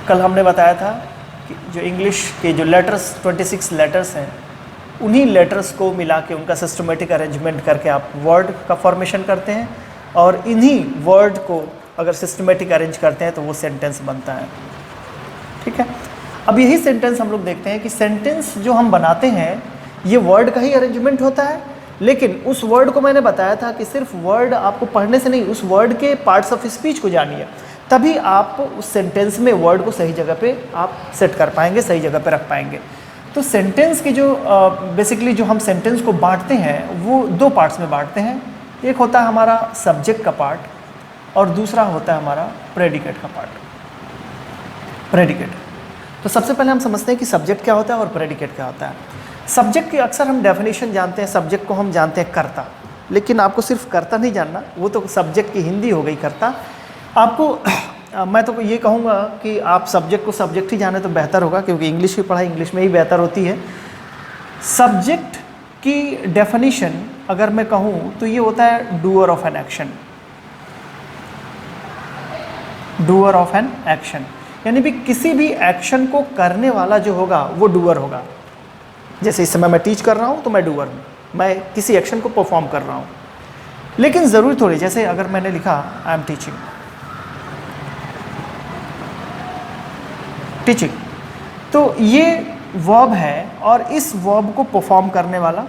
कल हमने बताया था कि जो इंग्लिश के जो लेटर्स 26 लेटर्स हैं, उन्हीं लेटर्स को मिला के उनका सिस्टमेटिक अरेंजमेंट करके आप वर्ड का फॉर्मेशन करते हैं, और इन्हीं वर्ड को अगर सिस्टमेटिक अरेंज करते हैं तो वो सेंटेंस बनता है। ठीक है, अब यही सेंटेंस हम लोग देखते हैं कि सेंटेंस जो हम बनाते हैं ये वर्ड का ही अरेंजमेंट होता है, लेकिन उस वर्ड को मैंने बताया था कि सिर्फ वर्ड आपको पढ़ने से नहीं, उस वर्ड के पार्ट्स ऑफ स्पीच को जानिए, तभी आप उस सेंटेंस में वर्ड को सही जगह पे आप सेट कर पाएंगे, सही जगह पे रख पाएंगे। तो सेंटेंस की जो बेसिकली जो हम सेंटेंस को बांटते हैं वो दो पार्ट्स में बांटते हैं। एक होता है हमारा सब्जेक्ट का पार्ट और दूसरा होता है हमारा प्रेडिकेट का पार्ट। प्रेडिकेट, तो सबसे पहले हम समझते हैं कि सब्जेक्ट क्या होता है और प्रेडिकेट क्या होता है। सब्जेक्ट की अक्सर हम डेफिनेशन जानते हैं, सब्जेक्ट को हम जानते हैं कर्ता, लेकिन आपको सिर्फ कर्ता नहीं जानना, वो तो सब्जेक्ट की हिंदी हो गई कर्ता। आपको मैं तो ये कहूँगा कि आप सब्जेक्ट को सब्जेक्ट ही जाने तो बेहतर होगा, क्योंकि इंग्लिश की पढ़ाई इंग्लिश में ही बेहतर होती है। सब्जेक्ट की डेफिनेशन अगर मैं कहूँ तो ये होता है doer of an action. Doer of an action यानी भी किसी भी एक्शन को करने वाला जो होगा वो डूअर होगा। जैसे इस समय मैं टीच कर रहा हूँ तो मैं डूअर हूँ, मैं किसी एक्शन को परफॉर्म कर रहा हूँ। लेकिन ज़रूरी थोड़ी, जैसे अगर मैंने लिखा आई एम टीचिंग, टीचिंग, तो ये वर्ब है और इस वर्ब को परफॉर्म करने वाला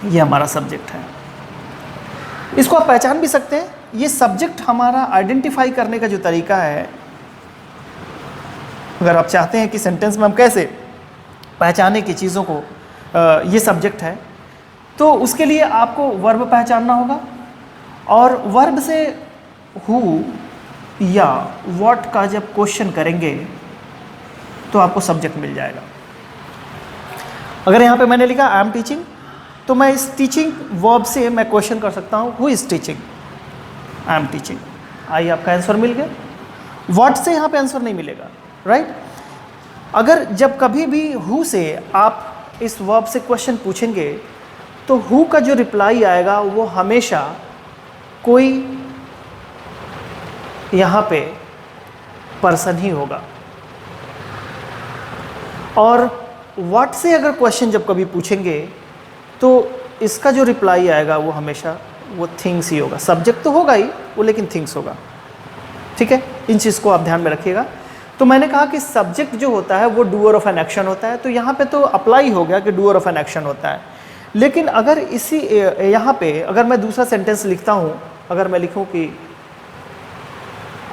ये हमारा सब्जेक्ट है। इसको आप पहचान भी सकते हैं। ये सब्जेक्ट हमारा आइडेंटिफाई करने का जो तरीका है, अगर आप चाहते हैं कि सेंटेंस में हम कैसे पहचाने की चीज़ों को, ये सब्जेक्ट है, तो उसके लिए आपको वर्ब पहचानना होगा, और वर्ब से हु या व्हाट का जब क्वेश्चन करेंगे तो आपको सब्जेक्ट मिल जाएगा। अगर यहाँ पे मैंने लिखा आई एम टीचिंग, तो मैं इस टीचिंग वर्ब से मैं क्वेश्चन कर सकता हूँ who is teaching, I am teaching. आइए, आपका आंसर मिल गया। व्हाट से यहाँ पे आंसर नहीं मिलेगा, राइट। अगर जब कभी भी हु से आप इस वर्ब से क्वेश्चन पूछेंगे तो हु का जो रिप्लाई आएगा वो हमेशा कोई यहाँ पे पर्सन ही होगा। और व्हाट से अगर क्वेश्चन जब कभी पूछेंगे तो इसका जो रिप्लाई आएगा वो हमेशा वो थिंग्स ही होगा। सब्जेक्ट तो होगा ही वो, लेकिन थिंग्स होगा। ठीक है, इन चीज़ को आप ध्यान में रखिएगा। तो मैंने कहा कि सब्जेक्ट जो होता है वो डूअर ऑफ एन एक्शन होता है, तो यहाँ पे तो अप्लाई हो गया कि डूअर ऑफ एन एक्शन होता है। लेकिन अगर इसी यहाँ पे अगर मैं दूसरा सेंटेंस लिखता हूँ, अगर मैं लिखूँ कि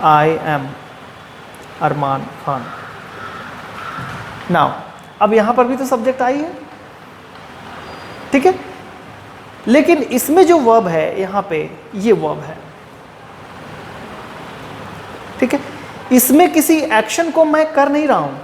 I am Arman Khan, now अब यहाँ पर भी तो सब्जेक्ट आई है, ठीक है, लेकिन इसमें जो वर्ब है यहाँ पे ये वर्ब है। ठीक है, इसमें किसी एक्शन को मैं कर नहीं रहा हूँ,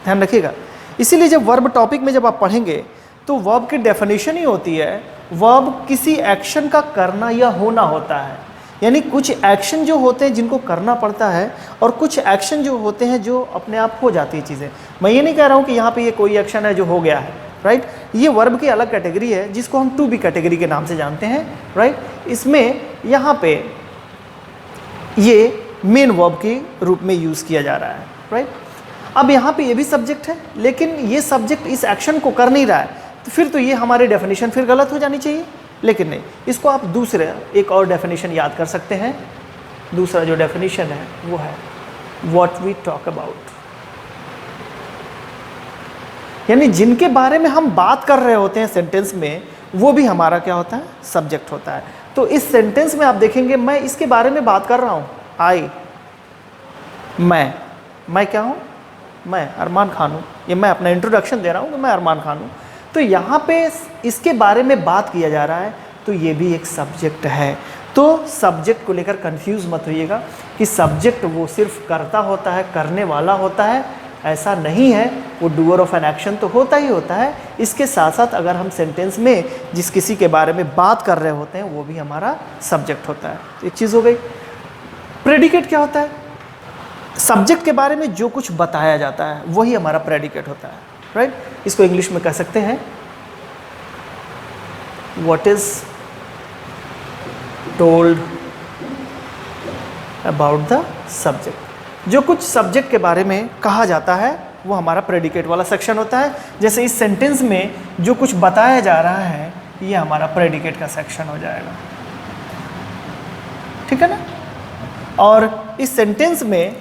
ध्यान रखिएगा। इसीलिए जब वर्ब टॉपिक में जब आप पढ़ेंगे तो वर्ब की डेफिनेशन ही होती है वर्ब किसी एक्शन का करना या होना होता है। यानी कुछ एक्शन जो होते हैं जिनको करना पड़ता है, और कुछ एक्शन जो होते हैं जो अपने आप हो जाती है चीज़ें। मैं ये नहीं कह रहा हूँ कि यहाँ पे ये कोई एक्शन है जो हो गया है, राइट। ये वर्ब की अलग कैटेगरी है जिसको हम टू बी कैटेगरी के नाम से जानते हैं, राइट। इसमें यहाँ पे ये मेन वर्ब के रूप में यूज़ किया जा रहा है, राइट। अब यहाँ पे ये भी सब्जेक्ट है, लेकिन ये सब्जेक्ट इस एक्शन को कर नहीं रहा है, तो फिर तो ये हमारी डेफिनेशन फिर गलत हो जानी चाहिए। लेकिन नहीं, इसको आप दूसरे एक और डेफिनेशन याद कर सकते हैं। दूसरा जो डेफिनेशन है वो है व्हाट वी टॉक अबाउट, यानी जिनके बारे में हम बात कर रहे होते हैं सेंटेंस में, वो भी हमारा क्या होता है, सब्जेक्ट होता है। तो इस सेंटेंस में आप देखेंगे मैं इसके बारे में बात कर रहा हूँ, आई, मैं क्या हूँ, मैं अरमान खान हूँ। ये मैं अपना इंट्रोडक्शन दे रहा हूँ कि मैं अरमान खान हूँ। तो यहाँ पे इसके बारे में बात किया जा रहा है, तो ये भी एक सब्जेक्ट है। तो सब्जेक्ट को लेकर कंफ्यूज मत होइएगा कि सब्जेक्ट वो सिर्फ करता होता है, करने वाला होता है, ऐसा नहीं है। वो डूअर ऑफ एन एक्शन तो होता ही होता है। इसके साथ साथ अगर हम सेंटेंस में जिस किसी के बारे में बात कर रहे होते हैं वो भी हमारा सब्जेक्ट होता है। तो एक चीज़ हो गई। प्रेडिकेट क्या होता है? सब्जेक्ट के बारे में जो कुछ बताया जाता है वही हमारा प्रेडिकेट होता है, राइट। इसको इंग्लिश में कह सकते हैं what is told about the subject. जो कुछ सब्जेक्ट के बारे में कहा जाता है वो हमारा प्रेडिकेट वाला सेक्शन होता है। जैसे इस सेंटेंस में जो कुछ बताया जा रहा है ये हमारा प्रेडिकेट का सेक्शन हो जाएगा, ठीक है ना। और इस सेंटेंस में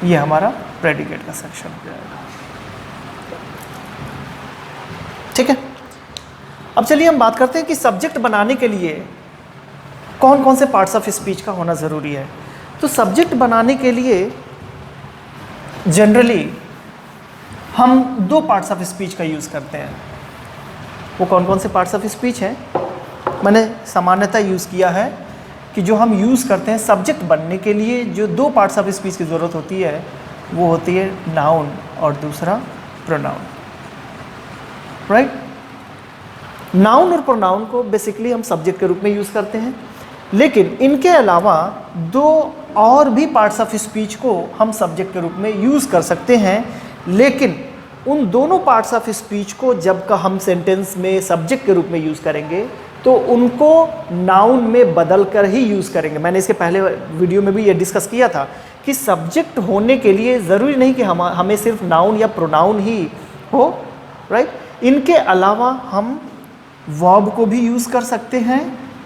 ये हमारा प्रेडिकेट का सेक्शन हो जाएगा, ठीक है। अब चलिए हम बात करते हैं कि सब्जेक्ट बनाने के लिए कौन कौन से पार्ट्स ऑफ स्पीच का होना ज़रूरी है। तो सब्जेक्ट बनाने के लिए जनरली हम दो पार्ट्स ऑफ स्पीच का यूज़ करते हैं। वो कौन कौन से पार्ट्स ऑफ स्पीच हैं? मैंने सामान्यतः यूज़ किया है कि जो हम यूज़ करते हैं सब्जेक्ट बनने के लिए, जो दो पार्ट्स ऑफ स्पीच की ज़रूरत होती है वो होती है नाउन और दूसरा प्रोनाउन, राइट। नाउन और प्रोनाउन को बेसिकली हम सब्जेक्ट के रूप में यूज़ करते हैं, लेकिन इनके अलावा दो और भी पार्ट्स ऑफ स्पीच को हम सब्जेक्ट के रूप में यूज़ कर सकते हैं। लेकिन उन दोनों पार्ट्स ऑफ स्पीच को जब का हम सेंटेंस में सब्जेक्ट के रूप में यूज़ करेंगे तो उनको नाउन में बदल कर ही यूज़ करेंगे। मैंने इसके पहले वीडियो में भी ये डिस्कस किया था कि सब्जेक्ट होने के लिए ज़रूरी नहीं कि हमें सिर्फ नाउन या प्रोनाउन ही हो, राइट। इनके अलावा हम वर्ब को भी यूज़ कर सकते हैं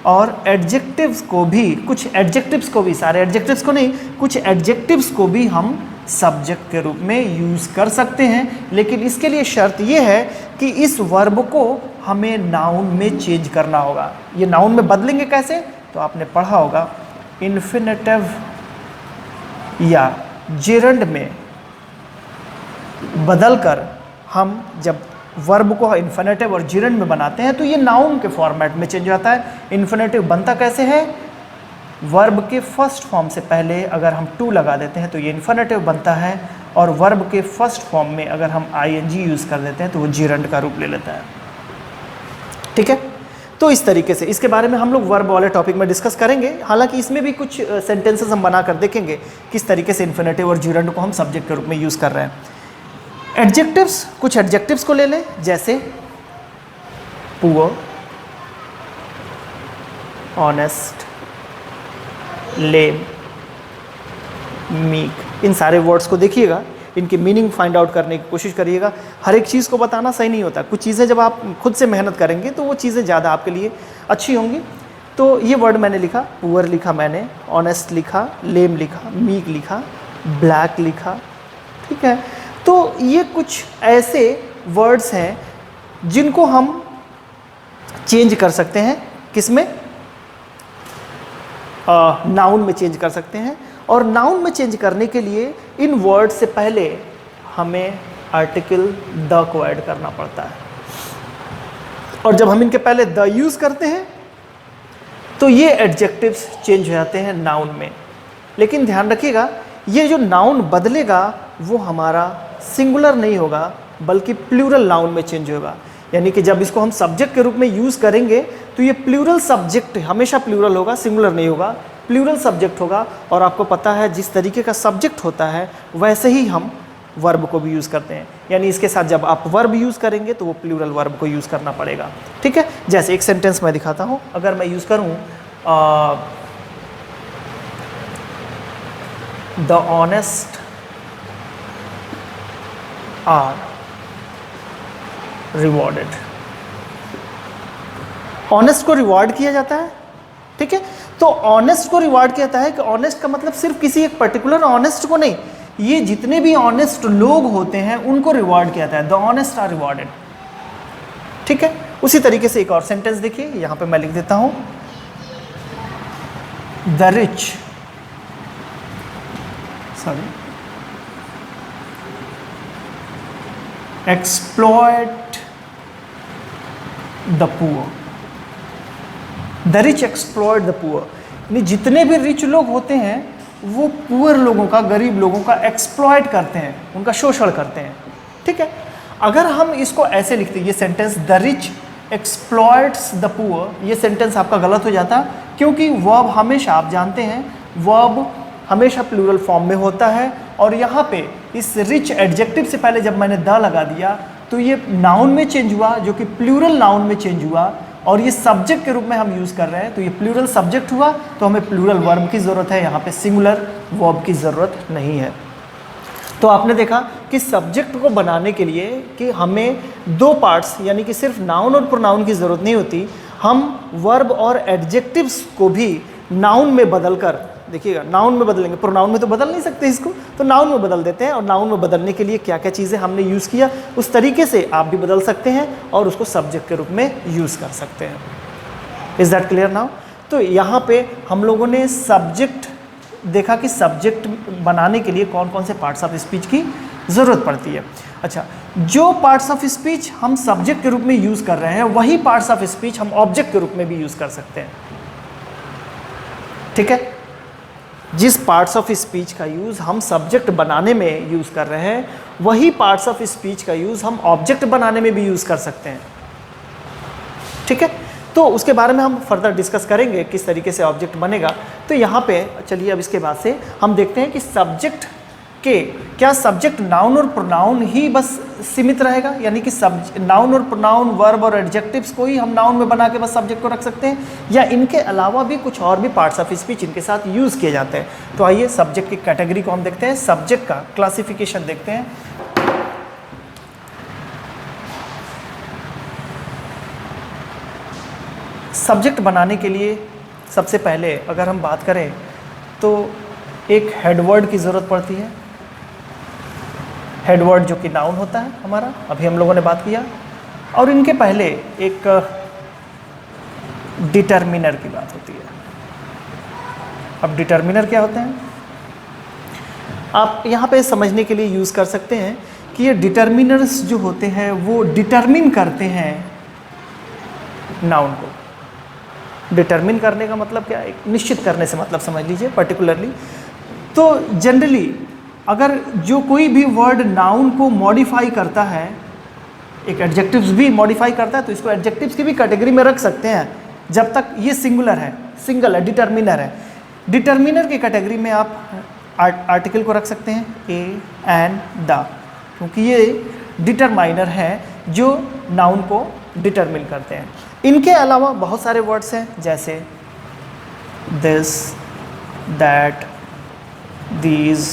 और एडजेक्टिव्स को भी, कुछ एडजेक्टिव्स को भी, सारे एडजेक्टिव्स को नहीं, कुछ एडजेक्टिव्स को भी हम सब्जेक्ट के रूप में यूज़ कर सकते हैं। लेकिन इसके लिए शर्त ये है कि इस वर्ब को हमें नाउन में चेंज करना होगा। ये नाउन में बदलेंगे कैसे? तो आपने पढ़ा होगा इन्फिनेटिव या जेरंड में बदलकर हम जब वर्ब को इन्फिनेटिव और जेरंड में बनाते हैं तो ये नाउन के फॉर्मेट में चेंज होता है। इन्फिनेटिव बनता कैसे है? वर्ब के फर्स्ट फॉर्म से पहले अगर हम टू लगा देते हैं तो ये इन्फिनेटिव बनता है, और वर्ब के फर्स्ट फॉर्म में अगर हम आईएनजी यूज़ कर देते हैं तो वो जेरंड का रूप ले लेता है, ठीक है। तो इस तरीके से इसके बारे में हम लोग वर्ब वाले टॉपिक में डिस्कस करेंगे। हालांकि इसमें भी कुछ सेंटेंसेस हम बनाकर देखेंगे किस तरीके से इन्फिनेटिव और जेरंड को हम सब्जेक्ट के रूप में यूज़ कर रहे हैं। एडजेक्टिव्स, कुछ एडजेक्टिव्स को ले लें, जैसे पुअर, ऑनेस्ट, लेम, मीक, इन सारे वर्ड्स को देखिएगा, इनकी मीनिंग फाइंड आउट करने की कोशिश करिएगा। हर एक चीज़ को बताना सही नहीं होता, कुछ चीज़ें जब आप खुद से मेहनत करेंगे तो वो चीज़ें ज़्यादा आपके लिए अच्छी होंगी। तो ये वर्ड मैंने लिखा, पुअर लिखा मैंने, ऑनेस्ट लिखा, लेम लिखा, मीक लिखा, ब्लैक लिखा, ठीक है। तो ये कुछ ऐसे वर्ड्स हैं जिनको हम चेंज कर सकते हैं, किसमें? नाउन में चेंज कर सकते हैं। और नाउन में चेंज करने के लिए इन वर्ड से पहले हमें आर्टिकल द को ऐड करना पड़ता है, और जब हम इनके पहले द यूज़ करते हैं तो ये एडजेक्टिव्स चेंज हो जाते हैं नाउन में। लेकिन ध्यान रखिएगा, ये जो नाउन बदलेगा वो हमारा सिंगुलर नहीं होगा बल्कि प्लूरल नाउन में चेंज होगा। यानी कि जब इसको हम सब्जेक्ट के रूप में यूज़ करेंगे तो ये प्लूरल सब्जेक्ट हमेशा प्लूरल होगा, सिंगुलर नहीं होगा, प्लूरल सब्जेक्ट होगा। और आपको पता है जिस तरीके का सब्जेक्ट होता है वैसे ही हम वर्ब को भी यूज़ करते हैं। यानी इसके साथ जब आप वर्ब यूज़ करेंगे तो वो प्लूरल वर्ब को यूज़ करना पड़ेगा, ठीक है। जैसे एक सेंटेंस मैं दिखाता हूँ, अगर मैं यूज़ करूँ the honest are rewarded. Honest को रिवॉर्ड किया जाता है, ठीक है। तो ऑनेस्ट को रिवॉर्ड किया जाता है कि ऑनेस्ट का मतलब सिर्फ किसी एक पर्टिकुलर ऑनेस्ट को नहीं, ये जितने भी ऑनेस्ट लोग होते हैं उनको रिवॉर्ड किया जाता है। द ऑनेस्ट आर रिवॉर्डेड, ठीक है। उसी तरीके से एक और सेंटेंस देखिए, यहां पे मैं लिख देता हूं the rich, sorry, exploit the poor. The rich exploit the poor, यानी जितने भी रिच लोग होते हैं वो पुअर लोगों का, गरीब लोगों का एक्सप्लॉयट करते हैं, उनका शोषण करते हैं, ठीक है। अगर हम इसको ऐसे लिखते, ये sentence the rich exploits the poor, ये सेंटेंस आपका गलत हो जाता, क्योंकि वर्ब हमेशा, आप जानते हैं वर्ब हमेशा प्लूरल फॉर्म में होता है। और यहाँ पे इस रिच एडजेक्टिव से पहले जब मैंने द लगा दिया तो ये नाउन में चेंज हुआ, जो कि प्लूरल नाउन में चेंज हुआ। और ये सब्जेक्ट के रूप में हम यूज़ कर रहे हैं, तो ये प्लूरल सब्जेक्ट हुआ, तो हमें प्लूरल वर्ब की ज़रूरत है, यहाँ पे सिंगुलर वर्ब की ज़रूरत नहीं है। तो आपने देखा कि सब्जेक्ट को बनाने के लिए कि हमें दो पार्ट्स यानी कि सिर्फ नाउन और प्रोनाउन की ज़रूरत नहीं होती, हम वर्ब और एडजेक्टिव्स को भी नाउन में बदलकर, देखिएगा नाउन में बदलेंगे, प्रोनाउन में तो बदल नहीं सकते इसको, तो नाउन में बदल देते हैं। और नाउन में बदलने के लिए क्या क्या चीज़ें हमने यूज़ किया, उस तरीके से आप भी बदल सकते हैं और उसको सब्जेक्ट के रूप में यूज़ कर सकते हैं। Is that clear now? तो यहाँ पे हम लोगों ने सब्जेक्ट देखा कि सब्जेक्ट बनाने के लिए कौन कौन से पार्ट्स ऑफ स्पीच की ज़रूरत पड़ती है। अच्छा, जो पार्ट्स ऑफ स्पीच हम सब्जेक्ट के रूप में यूज़ कर रहे हैं, वही पार्ट्स ऑफ स्पीच हम ऑब्जेक्ट के रूप में भी यूज़ कर सकते हैं। ठीक है, जिस पार्ट्स ऑफ स्पीच का यूज़ हम सब्जेक्ट बनाने में यूज़ कर रहे हैं, वही पार्ट्स ऑफ स्पीच का यूज़ हम ऑब्जेक्ट बनाने में भी यूज़ कर सकते हैं। ठीक है, तो उसके बारे में हम फर्दर डिस्कस करेंगे किस तरीके से ऑब्जेक्ट बनेगा। तो यहाँ पे चलिए अब इसके बाद से हम देखते हैं कि सब्जेक्ट के क्या सब्जेक्ट नाउन और प्रोनाउन ही बस सीमित रहेगा, यानी कि नाउन और प्रोनाउन, वर्ब और एडजेक्टिव्स को ही हम नाउन में बना के बस सब्जेक्ट को रख सकते हैं, या इनके अलावा भी कुछ और भी पार्ट्स ऑफ स्पीच इनके साथ यूज़ किए जाते हैं। तो आइए सब्जेक्ट की कैटेगरी को हम देखते हैं, सब्जेक्ट का क्लासिफिकेशन देखते हैं। सब्जेक्ट बनाने के लिए सबसे पहले अगर हम बात करें तो एक हेडवर्ड की ज़रूरत पड़ती है। हेडवर्ड जो कि नाउन होता है हमारा, अभी हम लोगों ने बात किया, और इनके पहले एक डिटर्मिनर की बात होती है। अब डिटर्मिनर क्या होते हैं, आप यहाँ पे समझने के लिए यूज़ कर सकते हैं कि ये डिटर्मिनर्स जो होते हैं वो डिटर्मिन करते हैं नाउन को। डिटर्मिन करने का मतलब क्या है, एक निश्चित करने से मतलब समझ लीजिए पर्टिकुलरली। तो जनरली अगर जो कोई भी वर्ड नाउन को मॉडिफाई करता है, एक एडजेक्टिव्स भी मॉडिफाई करता है, तो इसको एडजेक्टिव्स की भी कैटेगरी में रख सकते हैं जब तक ये सिंगुलर है, सिंगल है, डिटर्मिनर है। डिटर्मिनर की कैटेगरी में आप आर्टिकल को रख सकते हैं, ए, एंड, द, क्योंकि ये डिटरमाइनर है जो नाउन को डिटरमिन करते हैं। इनके अलावा बहुत सारे वर्ड्स हैं, जैसे this, that, these,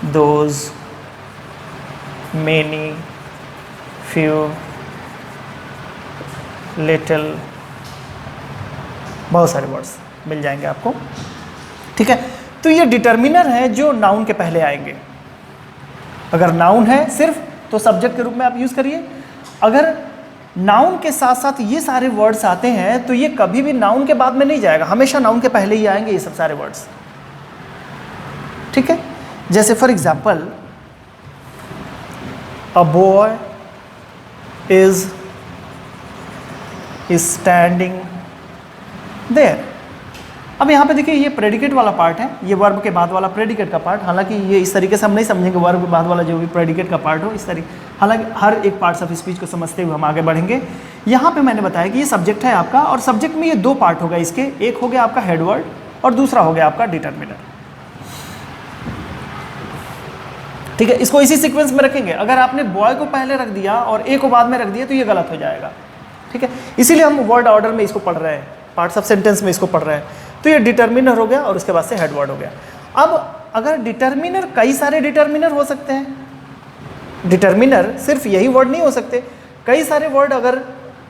those, many, few, little, बहुत सारे वर्ड्स मिल जाएंगे आपको। ठीक है, तो ये डिटर्मिनर है जो नाउन के पहले आएंगे। अगर नाउन है सिर्फ तो सब्जेक्ट के रूप में आप यूज़ करिए, अगर नाउन के साथ साथ ये सारे वर्ड्स आते हैं तो ये कभी भी नाउन के बाद में नहीं जाएगा, हमेशा नाउन के पहले ही आएंगे ये सब सारे वर्ड्स। ठीक है, जैसे for example a boy is standing there. अब यहाँ पे देखिए ये प्रेडिकेट वाला पार्ट है, ये वर्ब के बाद वाला प्रेडिकेट का पार्ट। हालांकि ये इस तरीके से हम नहीं समझेंगे वर्ब के बाद वाला जो भी प्रेडिकेट का पार्ट हो इस तरीके, हालांकि हर एक पार्ट्स ऑफ स्पीच को समझते हुए हम आगे बढ़ेंगे। यहाँ पे मैंने बताया कि ये सब्जेक्ट है आपका, और सब्जेक्ट में ये दो पार्ट होगा इसके, एक हो गया आपका हेडवर्ड और दूसरा हो गया आपका डिटर्मिनर। ठीक है, इसको इसी सीक्वेंस में रखेंगे। अगर आपने बॉय को पहले रख दिया और ए को बाद में रख दिया तो ये गलत हो जाएगा। ठीक है, इसीलिए हम वर्ड ऑर्डर में इसको पढ़ रहे हैं, पार्ट्स ऑफ सेंटेंस में इसको पढ़ रहे हैं। तो ये डिटर्मिनर हो गया और उसके बाद से हेडवर्ड हो गया। अब अगर डिटर्मिनर, कई सारे डिटर्मिनर हो सकते हैं, डिटर्मिनर सिर्फ यही वर्ड नहीं हो सकते, कई सारे वर्ड अगर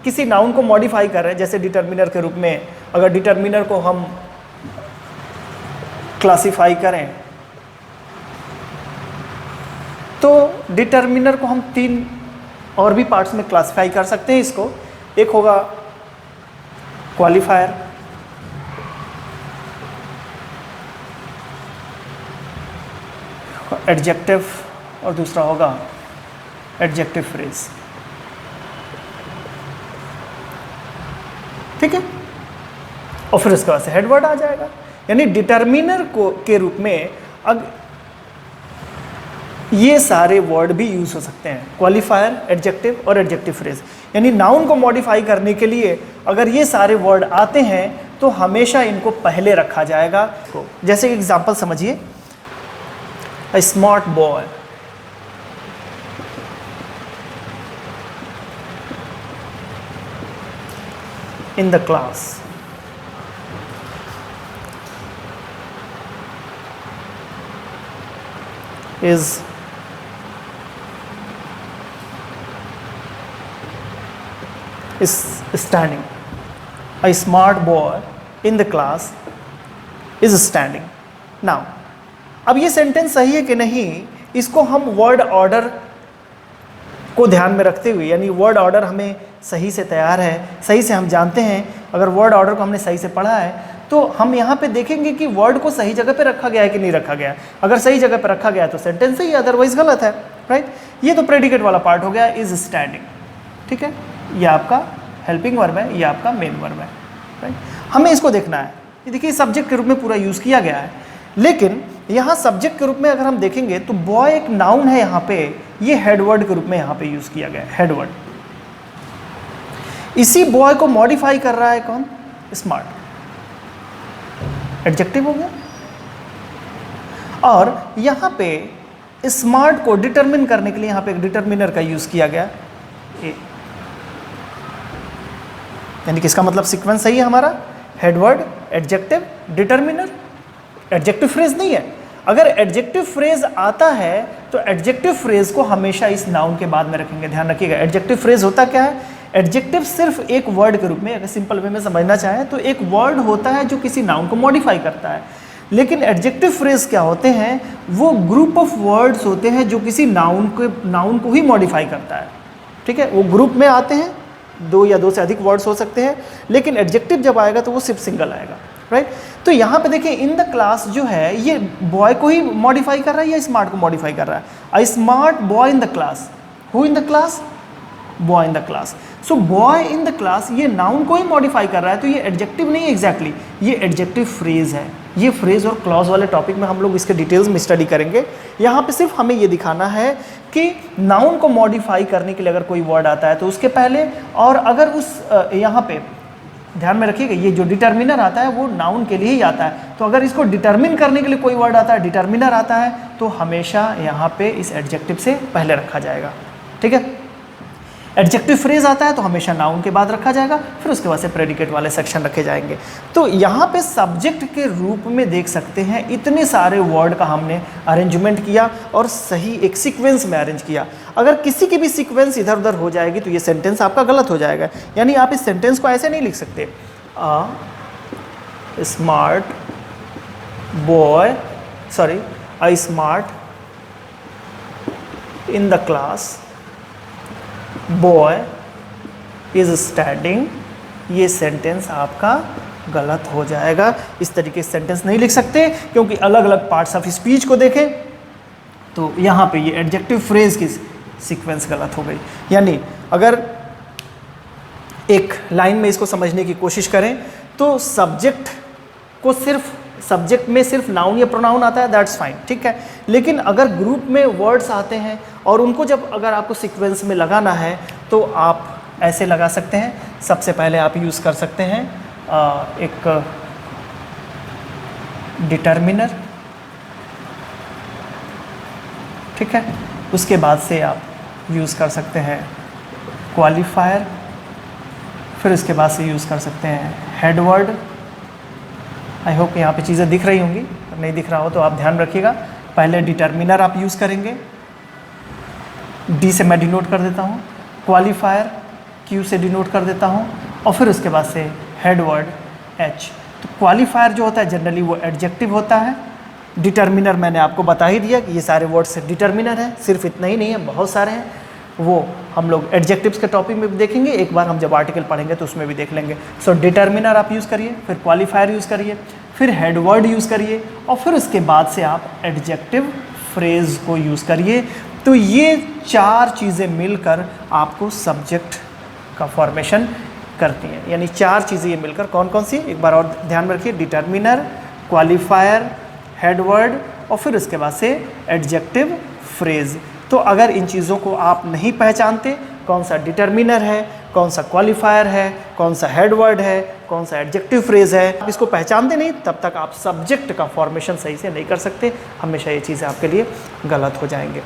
किसी नाउन को मॉडिफाई कर रहे हैं, जैसे डिटर्मिनर के रूप में अगर डिटर्मिनर को हम क्लासिफाई करें तो डिटर्मिनर को हम तीन और भी पार्ट्स में क्लासिफाई कर सकते हैं इसको। एक होगा क्वालिफायर, एडजेक्टिव, और दूसरा होगा एडजेक्टिव फ्रेज। ठीक है, और फिर उसके बाद से हेडवर्ड आ जाएगा। यानी डिटर्मिनर को के रूप में ये सारे वर्ड भी यूज हो सकते हैं, क्वालिफायर, एडजेक्टिव और एडजेक्टिव फ्रेज। यानी नाउन को मॉडिफाई करने के लिए अगर ये सारे वर्ड आते हैं तो हमेशा इनको पहले रखा जाएगा। जैसे एक एग्जांपल समझिए, A smart boy, in the class is standing. A smart boy in the class is standing. Now, अब ये सेंटेंस सही है कि नहीं, इसको हम वर्ड ऑर्डर को ध्यान में रखते हुए, यानी वर्ड ऑर्डर हमें सही से तैयार है, सही से हम जानते हैं, अगर वर्ड ऑर्डर को हमने सही से पढ़ा है तो हम यहाँ पे देखेंगे कि वर्ड को सही जगह पे रखा गया है कि नहीं रखा गया। अगर सही जगह पे रखा गया तो सेंटेंस सही है, अदरवाइज गलत है, राइट। ये तो प्रेडिकेट वाला पार्ट हो गया, इज स्टैंडिंग, ठीक है। ये आपका हेल्पिंग वर्ब है, ये आपका मेन वर्ब है, राइट। हमें इसको देखना है, ये देखिए सब्जेक्ट के रूप में पूरा यूज़ किया गया है, लेकिन यहाँ सब्जेक्ट के रूप में अगर हम देखेंगे तो बॉय एक नाउन है, यहाँ पे ये हेडवर्ड के रूप में यहाँ पे यूज़ किया गया है, हेडवर्ड। इसी बॉय को मॉडिफाई कर रहा है कौन? स्मार्ट, एडजेक्टिव हो गया। और यहाँ पे स्मार्ट को डिटरमिन करने के लिए यहाँ पे एक डिटरमिनर का यूज़ किया गया, ए, यानी कि इसका मतलब सीक्वेंस सही है हमारा, headword, adjective, determiner. Adjective phrase नहीं है। अगर एडजेक्टिव फ्रेज आता है तो एडजेक्टिव फ्रेज को हमेशा इस नाउन के बाद में रखेंगे, ध्यान रखिएगा। एडजेक्टिव फ्रेज होता क्या है? एडजेक्टिव सिर्फ एक वर्ड के रूप में, अगर सिंपल वे में समझना चाहें तो एक वर्ड होता है जो किसी नाउन को मॉडिफाई करता है। लेकिन एडजेक्टिव फ्रेज क्या होते हैं? वो ग्रुप ऑफ वर्ड्स होते हैं जो किसी नाउन को ही मॉडिफाई करता है, ठीक है। वो ग्रुप में आते हैं, दो या दो से अधिक वर्ड्स हो सकते हैं, लेकिन एडजेक्टिव जब आएगा तो वो सिर्फ सिंगल आएगा, राइट। तो यहाँ पे देखिए इन द क्लास जो है ये बॉय को ही मॉडिफाई कर रहा है या स्मार्ट को मॉडिफाई कर रहा है? A smart boy in the class, who in the class? Boy in the class. So boy in the class ये नाउन को ही मॉडिफाई कर रहा है, तो ये एडजेक्टिव नहीं है एग्जैक्टली, ये एडजेक्टिव फ्रेज है। ये फ्रेज और क्लॉज वाले टॉपिक में हम लोग इसके डिटेल्स में स्टडी करेंगे। यहाँ पे सिर्फ हमें ये दिखाना है कि नाउन को मॉडिफाई करने के लिए अगर कोई वर्ड आता है तो उसके पहले, और अगर उस यहाँ पे ध्यान में रखिएगा ये जो डिटर्मिनर आता है वो नाउन के लिए ही आता है, तो अगर इसको डिटर्मिन करने के लिए कोई वर्ड आता है, डिटर्मिनर आता है, तो हमेशा यहाँ पे इस एडजेक्टिव से पहले रखा जाएगा, ठीक है। एडजेक्टिव फ्रेज आता है तो हमेशा नाउन के बाद रखा जाएगा, फिर उसके बाद से प्रेडिकेट वाले सेक्शन रखे जाएंगे। तो यहाँ पे सब्जेक्ट के रूप में देख सकते हैं इतने सारे वर्ड का हमने अरेंजमेंट किया और सही एक सीक्वेंस में अरेंज किया। अगर किसी की भी सीक्वेंस इधर उधर हो जाएगी तो ये सेंटेंस आपका गलत हो जाएगा। यानी आप इस सेंटेंस को ऐसे नहीं लिख सकते, a smart boy, sorry, a smart in the class boy is standing. ये सेंटेंस आपका गलत हो जाएगा। इस तरीके से सेंटेंस नहीं लिख सकते, क्योंकि अलग अलग पार्ट्स ऑफ स्पीच को देखें तो यहाँ पे ये एडजेक्टिव फ्रेज की सीक्वेंस गलत हो गई। यानी अगर एक लाइन में इसको समझने की कोशिश करें तो सब्जेक्ट को सब्जेक्ट में सिर्फ नाउन या प्रोनाउन आता है, दैट्स फाइन, ठीक है। लेकिन अगर ग्रुप में वर्ड्स आते हैं और उनको जब अगर आपको सीक्वेंस में लगाना है तो आप ऐसे लगा सकते हैं। सबसे पहले आप यूज़ कर सकते हैं एक डिटर्मिनर, ठीक है। उसके बाद से आप यूज़ कर सकते हैं क्वालिफायर, फिर उसके बाद से यूज़ कर सकते हैं हेडवर्ड। आई होप यहाँ पे चीज़ें दिख रही होंगी, नहीं दिख रहा हो तो आप ध्यान रखिएगा। पहले डिटर्मिनर आप यूज़ करेंगे, डी से मैं डिनोट कर देता हूँ, क्वालिफायर क्यू से डिनोट कर देता हूँ, और फिर उसके बाद से हेडवर्ड एच। तो क्वालिफायर जो होता है जनरली वो एडजेक्टिव होता है। डिटर्मिनर मैंने आपको बता ही दिया कि ये सारे वर्ड्स डिटर्मिनर हैं, सिर्फ इतना ही नहीं है, बहुत सारे हैं। वो हम लोग एडजेक्टिव्स के टॉपिक में भी देखेंगे, एक बार हम जब आर्टिकल पढ़ेंगे तो उसमें भी देख लेंगे। सो डिटर्मिनर आप यूज़ करिए, फिर क्वालिफायर यूज़ करिए, फिर हेडवर्ड यूज़ करिए, और फिर उसके बाद से आप एडजेक्टिव फ्रेज को यूज़ करिए। तो ये चार चीज़ें मिलकर आपको सब्जेक्ट का फॉर्मेशन करती हैं। यानी चार चीज़ें ये मिलकर कौन कौन सी, एक बार और ध्यान में रखिए, डिटर्मिनर, क्वालिफायर, हेडवर्ड, और फिर उसके बाद से एडजेक्टिव फ्रेज। तो अगर इन चीज़ों को आप नहीं पहचानते, कौन सा डिटर्मिनर है, कौन सा क्वालिफायर है, कौन सा हेडवर्ड है, कौन सा एडजेक्टिव फ्रेज है, आप इसको पहचानते नहीं, तब तक आप सब्जेक्ट का फॉर्मेशन सही से नहीं कर सकते। हमेशा ये चीज़ें आपके लिए गलत हो जाएंगे।